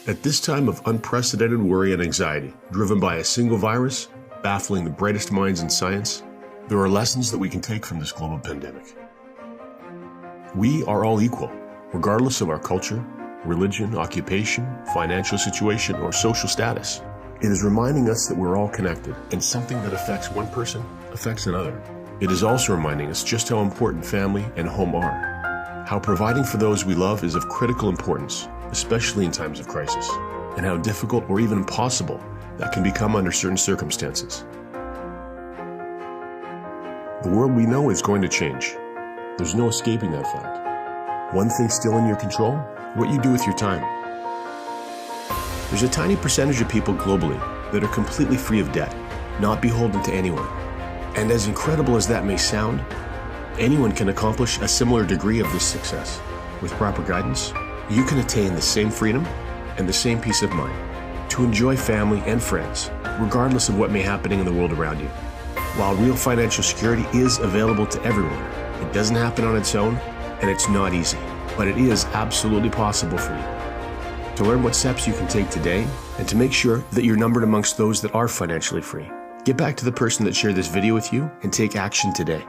At this time of unprecedented worry and anxiety, driven by a single virus, baffling the brightest minds in science, there are lessons that we can take from this global pandemic. We are all equal, regardless of our culture, religion, occupation, financial situation, or social status. It is reminding us that we're all connected, and something that affects one person affects another. It is also reminding us just how important family and home are, how providing for those we love is of critical importance, especially in times of crisis, and how difficult or even impossible that can become under certain circumstances. The world we know is going to change. There's no escaping that fact. One thing still in your control: what you do with your time. There's a tiny percentage of people globally that are completely free of debt, not beholden to anyone. And as incredible as that may sound, anyone can accomplish a similar degree of this success. With proper guidance, you can attain the same freedom and the same peace of mind to enjoy family and friends, regardless of what may be happening in the world around you. While real financial security is available to everyone, it doesn't happen on its own, and it's not easy, but it is absolutely possible for you. To learn what steps you can take today, and to make sure that you're numbered amongst those that are financially free, get back to the person that shared this video with you and take action today.